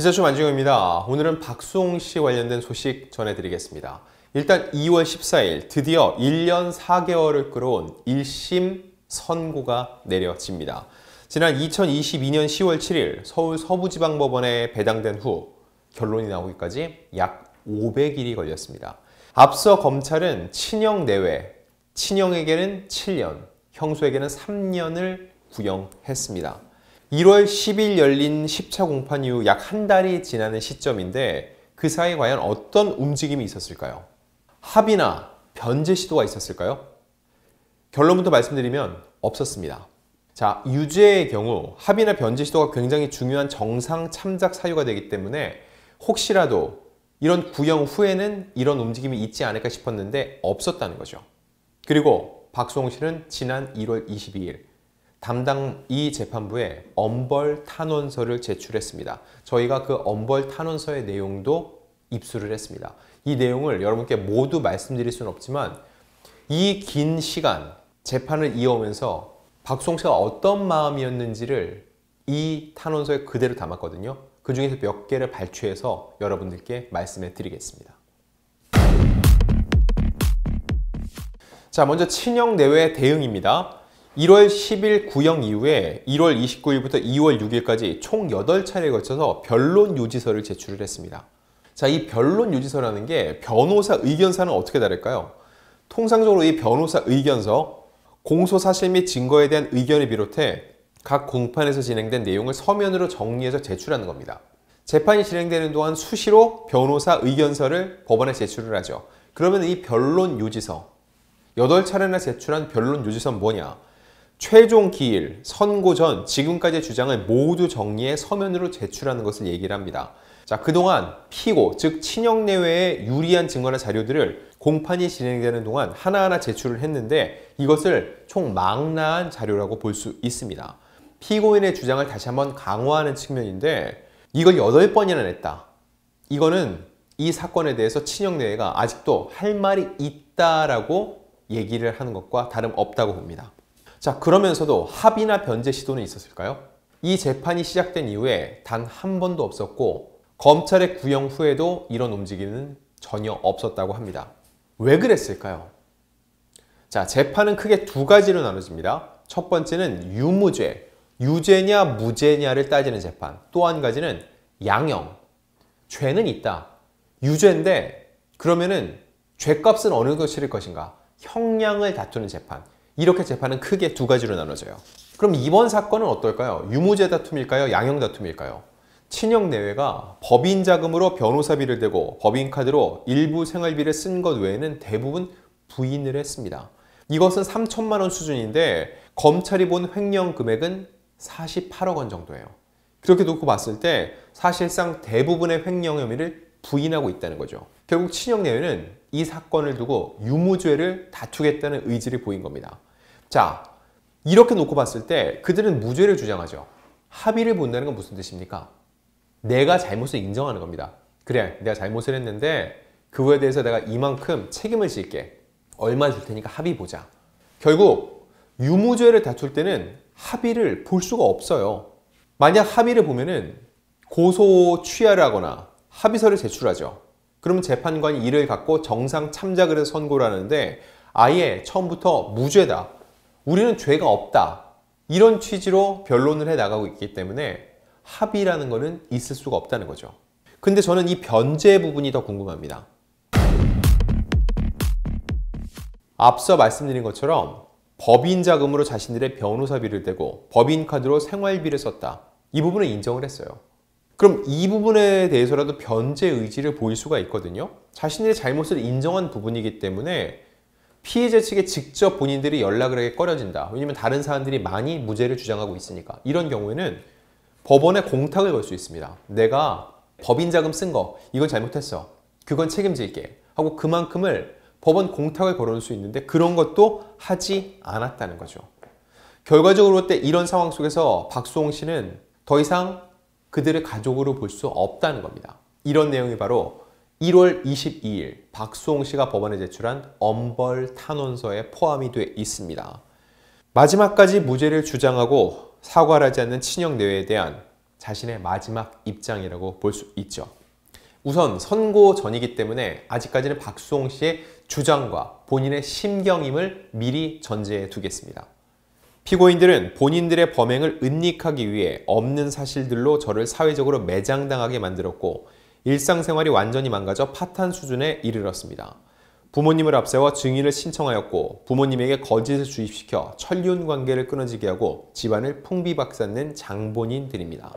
기자쇼 만중입니다. 오늘은 박수홍 씨 관련된 소식 전해드리겠습니다. 일단 2월 14일 드디어 1년 4개월을 끌어온 1심 선고가 내려집니다. 지난 2022년 10월 7일 서울 서부지방법원에 배당된 후 결론이 나오기까지 약 500일이 걸렸습니다. 앞서 검찰은 친형 내외, 친형에게는 7년, 형수에게는 3년을 구형했습니다. 1월 10일 열린 10차 공판 이후 약 한 달이 지나는 시점인데 그 사이에 과연 어떤 움직임이 있었을까요? 합의나 변제 시도가 있었을까요? 결론부터 말씀드리면 없었습니다. 자, 유죄의 경우 합의나 변제 시도가 굉장히 중요한 정상 참작 사유가 되기 때문에 혹시라도 이런 구형 후에는 이런 움직임이 있지 않을까 싶었는데 없었다는 거죠. 그리고 박수홍 씨는 지난 1월 22일 담당 이 재판부에 엄벌 탄원서를 제출했습니다. 저희가 그 엄벌 탄원서의 내용도 입수를 했습니다. 이 내용을 여러분께 모두 말씀드릴 수는 없지만 이 긴 시간 재판을 이어오면서 박수홍 씨가 어떤 마음이었는지를 이 탄원서에 그대로 담았거든요. 그 중에서 몇 개를 발췌해서 여러분들께 말씀해 드리겠습니다. 자, 먼저 친형 내외 대응입니다. 1월 10일 구형 이후에 1월 29일부터 2월 6일까지 총 8차례에 걸쳐서 변론 요지서를 제출을 했습니다. 자, 이 변론 요지서라는 게 변호사 의견서는 어떻게 다를까요? 통상적으로 이 변호사 의견서, 공소 사실 및 증거에 대한 의견을 비롯해 각 공판에서 진행된 내용을 서면으로 정리해서 제출하는 겁니다. 재판이 진행되는 동안 수시로 변호사 의견서를 법원에 제출을 하죠. 그러면 이 변론 요지서, 8차례나 제출한 변론 요지서는 뭐냐? 최종 기일, 선고 전, 지금까지의 주장을 모두 정리해 서면으로 제출하는 것을 얘기를 합니다. 자, 그동안 피고, 즉 친형 내외에 유리한 증거나 자료들을 공판이 진행되는 동안 하나하나 제출을 했는데 이것을 총 망라한 자료라고 볼 수 있습니다. 피고인의 주장을 다시 한번 강화하는 측면인데 이걸 8번이나 냈다. 이거는 이 사건에 대해서 친형 내외가 아직도 할 말이 있다라고 얘기를 하는 것과 다름없다고 봅니다. 자, 그러면서도 합의나 변제 시도는 있었을까요? 이 재판이 시작된 이후에 단 한 번도 없었고 검찰의 구형 후에도 이런 움직임은 전혀 없었다고 합니다. 왜 그랬을까요? 자, 재판은 크게 두 가지로 나눠집니다. 첫 번째는 유무죄, 유죄냐 무죄냐를 따지는 재판. 또 한 가지는 양형, 죄는 있다. 유죄인데 그러면은 죄값은 어느 정도 치를 것인가? 형량을 다투는 재판. 이렇게 재판은 크게 두 가지로 나눠져요. 그럼 이번 사건은 어떨까요? 유무죄 다툼일까요? 양형 다툼일까요? 친형 내외가 법인 자금으로 변호사비를 대고 법인카드로 일부 생활비를 쓴 것 외에는 대부분 부인을 했습니다. 이것은 3천만 원 수준인데 검찰이 본 횡령 금액은 48억 원 정도예요. 그렇게 놓고 봤을 때 사실상 대부분의 횡령 혐의를 부인하고 있다는 거죠. 결국 친형 내외는 이 사건을 두고 유무죄를 다투겠다는 의지를 보인 겁니다. 자, 이렇게 놓고 봤을 때 그들은 무죄를 주장하죠. 합의를 본다는 건 무슨 뜻입니까? 내가 잘못을 인정하는 겁니다. 그래, 내가 잘못을 했는데 그거에 대해서 내가 이만큼 책임을 질게. 얼마 줄 테니까 합의 보자. 결국 유무죄를 다툴 때는 합의를 볼 수가 없어요. 만약 합의를 보면은 고소 취하를 하거나 합의서를 제출하죠. 그러면 재판관이 이를 갖고 정상 참작을 해서 선고를 하는데 아예 처음부터 무죄다. 우리는 죄가 없다. 이런 취지로 변론을 해 나가고 있기 때문에 합의라는 것은 있을 수가 없다는 거죠. 근데 저는 이 변제 부분이 더 궁금합니다. 앞서 말씀드린 것처럼 법인 자금으로 자신들의 변호사비를 대고 법인카드로 생활비를 썼다. 이 부분은 인정을 했어요. 그럼 이 부분에 대해서라도 변제 의지를 보일 수가 있거든요. 자신들의 잘못을 인정한 부분이기 때문에 피해자 측에 직접 본인들이 연락을 하기 꺼려진다. 왜냐면 다른 사람들이 많이 무죄를 주장하고 있으니까. 이런 경우에는 법원에 공탁을 걸 수 있습니다. 내가 법인 자금 쓴 거 이건 잘못했어. 그건 책임질게 하고 그만큼을 법원 공탁을 걸어놓을 수 있는데 그런 것도 하지 않았다는 거죠. 결과적으로 볼 때 이런 상황 속에서 박수홍 씨는 더 이상 그들을 가족으로 볼 수 없다는 겁니다. 이런 내용이 바로 1월 22일 박수홍 씨가 법원에 제출한 엄벌 탄원서에 포함이 돼 있습니다. 마지막까지 무죄를 주장하고 사과를 하지 않는 친형 내외에 대한 자신의 마지막 입장이라고 볼 수 있죠. 우선 선고 전이기 때문에 아직까지는 박수홍 씨의 주장과 본인의 심경임을 미리 전제해 두겠습니다. 피고인들은 본인들의 범행을 은닉하기 위해 없는 사실들로 저를 사회적으로 매장당하게 만들었고 일상생활이 완전히 망가져 파탄 수준에 이르렀습니다. 부모님을 앞세워 증인을 신청하였고 부모님에게 거짓을 주입시켜 천륜 관계를 끊어지게 하고 집안을 풍비박산낸 장본인들입니다.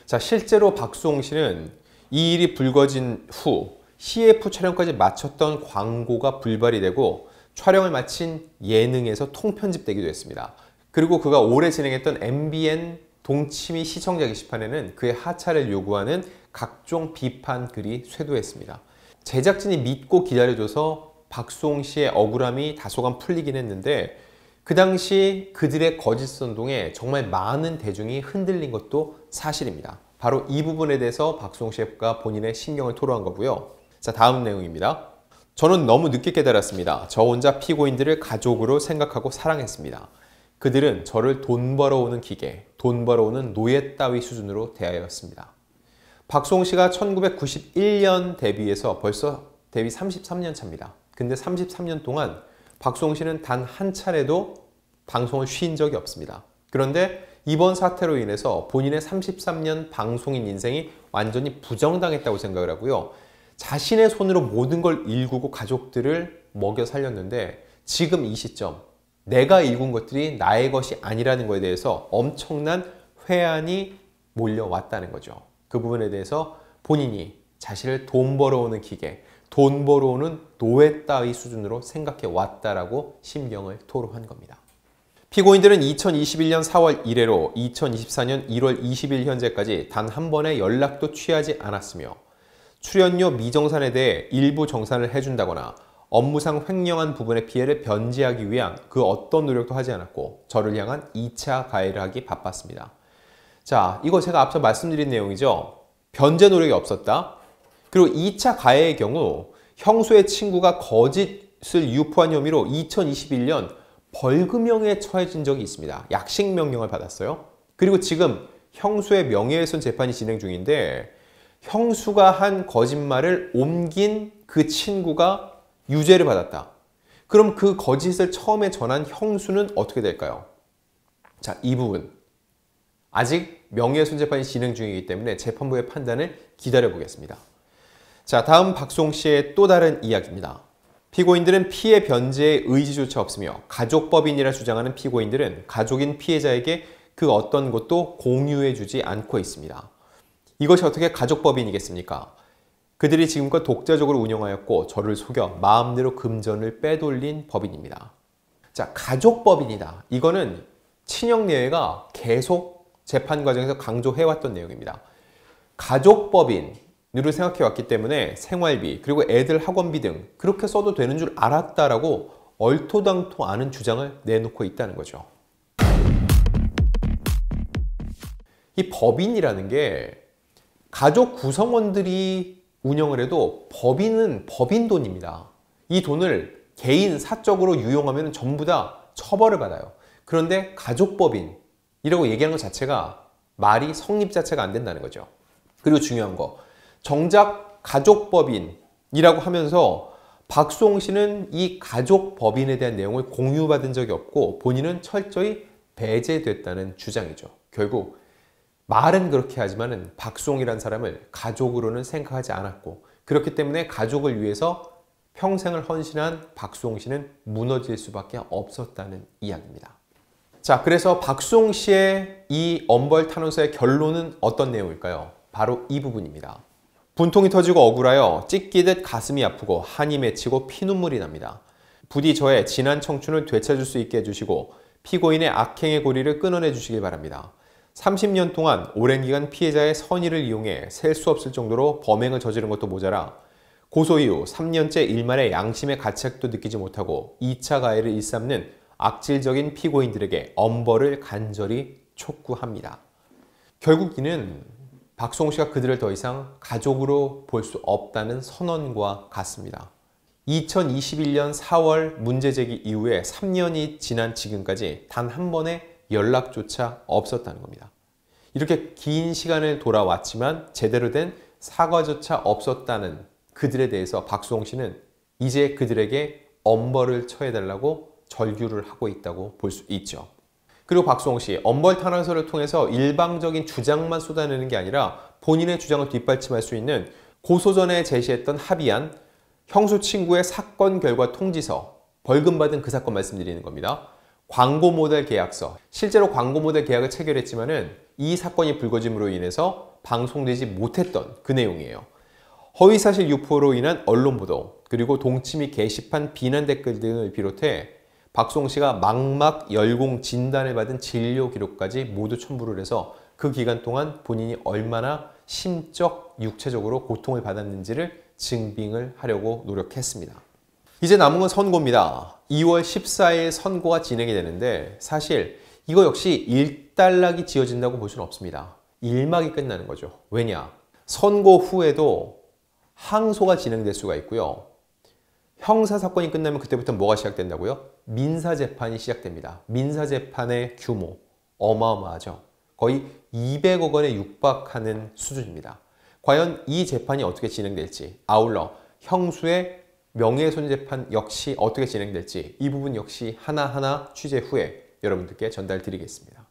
자, 실제로 박수홍 씨는 이 일이 불거진 후 CF 촬영까지 마쳤던 광고가 불발이 되고 촬영을 마친 예능에서 통편집되기도 했습니다. 그리고 그가 오래 진행했던 MBN 동치미 시청자 게시판에는 그의 하차를 요구하는 각종 비판 글이 쇄도했습니다. 제작진이 믿고 기다려줘서 박수홍 씨의 억울함이 다소간 풀리긴 했는데 그 당시 그들의 거짓 선동에 정말 많은 대중이 흔들린 것도 사실입니다. 바로 이 부분에 대해서 박수홍 셰프가 본인의 신경을 토로한 거고요. 자, 다음 내용입니다. 저는 너무 늦게 깨달았습니다. 저 혼자 피고인들을 가족으로 생각하고 사랑했습니다. 그들은 저를 돈 벌어오는 기계, 돈 벌어오는 노예 따위 수준으로 대하였습니다. 박수홍 씨가 1991년 데뷔해서 벌써 데뷔 33년 차입니다. 근데 33년 동안 박수홍 씨는 단 한 차례도 방송을 쉰 적이 없습니다. 그런데 이번 사태로 인해서 본인의 33년 방송인 인생이 완전히 부정당했다고 생각을 하고요. 자신의 손으로 모든 걸 일구고 가족들을 먹여 살렸는데 지금 이 시점 내가 일군 것들이 나의 것이 아니라는 것에 대해서 엄청난 회한이 몰려왔다는 거죠. 그 부분에 대해서 본인이 자신을 돈 벌어오는 기계, 돈 벌어오는 노예 따위 수준으로 생각해 왔다라고 심경을 토로한 겁니다. 피고인들은 2021년 4월 이래로 2024년 1월 20일 현재까지 단 한 번의 연락도 취하지 않았으며 출연료 미정산에 대해 일부 정산을 해준다거나 업무상 횡령한 부분의 피해를 변제하기 위한 그 어떤 노력도 하지 않았고 저를 향한 2차 가해를 하기 바빴습니다. 자, 이거 제가 앞서 말씀드린 내용이죠. 변제 노력이 없었다. 그리고 2차 가해의 경우 형수의 친구가 거짓을 유포한 혐의로 2021년 벌금형에 처해진 적이 있습니다. 약식 명령을 받았어요. 그리고 지금 형수의 명예훼손 재판이 진행 중인데 형수가 한 거짓말을 옮긴 그 친구가 유죄를 받았다. 그럼 그 거짓을 처음에 전한 형수는 어떻게 될까요? 자, 이 부분 아직 명예훼손 재판이 진행 중이기 때문에 재판부의 판단을 기다려 보겠습니다. 자, 다음 박수홍 씨의 또 다른 이야기입니다. 피고인들은 피해 변제의 의지조차 없으며 가족법인이라 주장하는 피고인들은 가족인 피해자에게 그 어떤 것도 공유해주지 않고 있습니다. 이것이 어떻게 가족법인이겠습니까? 그들이 지금껏 독자적으로 운영하였고 저를 속여 마음대로 금전을 빼돌린 법인입니다. 자, 가족법인이다. 이거는 친형내외가 계속 재판 과정에서 강조해왔던 내용입니다. 가족법인으로 생각해왔기 때문에 생활비 그리고 애들 학원비 등 그렇게 써도 되는 줄 알았다라고 얼토당토 않은 주장을 내놓고 있다는 거죠. 이 법인이라는 게 가족 구성원들이 운영을 해도 법인은 법인 돈입니다. 이 돈을 개인 사적으로 유용하면 전부 다 처벌을 받아요. 그런데 가족법인이라고 얘기하는 것 자체가 말이 성립 자체가 안 된다는 거죠. 그리고 중요한 거, 정작 가족법인이라고 하면서 박수홍 씨는 이 가족법인에 대한 내용을 공유받은 적이 없고 본인은 철저히 배제됐다는 주장이죠. 결국 말은 그렇게 하지만 박수홍이라는 사람을 가족으로는 생각하지 않았고 그렇기 때문에 가족을 위해서 평생을 헌신한 박수홍 씨는 무너질 수밖에 없었다는 이야기입니다. 자, 그래서 박수홍 씨의 이 엄벌 탄원서의 결론은 어떤 내용일까요? 바로 이 부분입니다. 분통이 터지고 억울하여 찢기듯 가슴이 아프고 한이 맺히고 피눈물이 납니다. 부디 저의 지난 청춘을 되찾을 수 있게 해주시고 피고인의 악행의 고리를 끊어내 주시길 바랍니다. 30년 동안 오랜 기간 피해자의 선의를 이용해 셀 수 없을 정도로 범행을 저지른 것도 모자라 고소 이후 3년째 일말의 양심의 가책도 느끼지 못하고 2차 가해를 일삼는 악질적인 피고인들에게 엄벌을 간절히 촉구합니다. 결국 이는 박수홍 씨가 그들을 더 이상 가족으로 볼 수 없다는 선언과 같습니다. 2021년 4월 문제 제기 이후에 3년이 지난 지금까지 단 한 번의 연락조차 없었다는 겁니다. 이렇게 긴 시간을 돌아왔지만 제대로 된 사과조차 없었다는 그들에 대해서 박수홍 씨는 이제 그들에게 엄벌을 처해달라고 절규를 하고 있다고 볼 수 있죠. 그리고 박수홍 씨, 엄벌 탄원서를 통해서 일방적인 주장만 쏟아내는 게 아니라 본인의 주장을 뒷받침할 수 있는 고소전에 제시했던 합의안, 형수 친구의 사건 결과 통지서, 벌금 받은 그 사건 말씀드리는 겁니다. 광고 모델 계약서, 실제로 광고 모델 계약을 체결했지만은 이 사건이 불거짐으로 인해서 방송되지 못했던 그 내용이에요. 허위사실 유포로 인한 언론 보도, 그리고 동치미 게시판 비난 댓글 등을 비롯해 박수홍 씨가 망막 열공 진단을 받은 진료 기록까지 모두 첨부를 해서 그 기간 동안 본인이 얼마나 심적, 육체적으로 고통을 받았는지를 증빙을 하려고 노력했습니다. 이제 남은 건 선고입니다. 2월 14일 선고가 진행이 되는데 사실 이거 역시 일단락이 지어진다고 볼 수는 없습니다. 일막이 끝나는 거죠. 왜냐? 선고 후에도 항소가 진행될 수가 있고요. 형사사건이 끝나면 그때부터 뭐가 시작된다고요? 민사재판이 시작됩니다. 민사재판의 규모 어마어마하죠. 거의 200억 원에 육박하는 수준입니다. 과연 이 재판이 어떻게 진행될지, 아울러 형수의 명예훼손재판 역시 어떻게 진행될지 이 부분 역시 하나하나 취재 후에 여러분들께 전달드리겠습니다.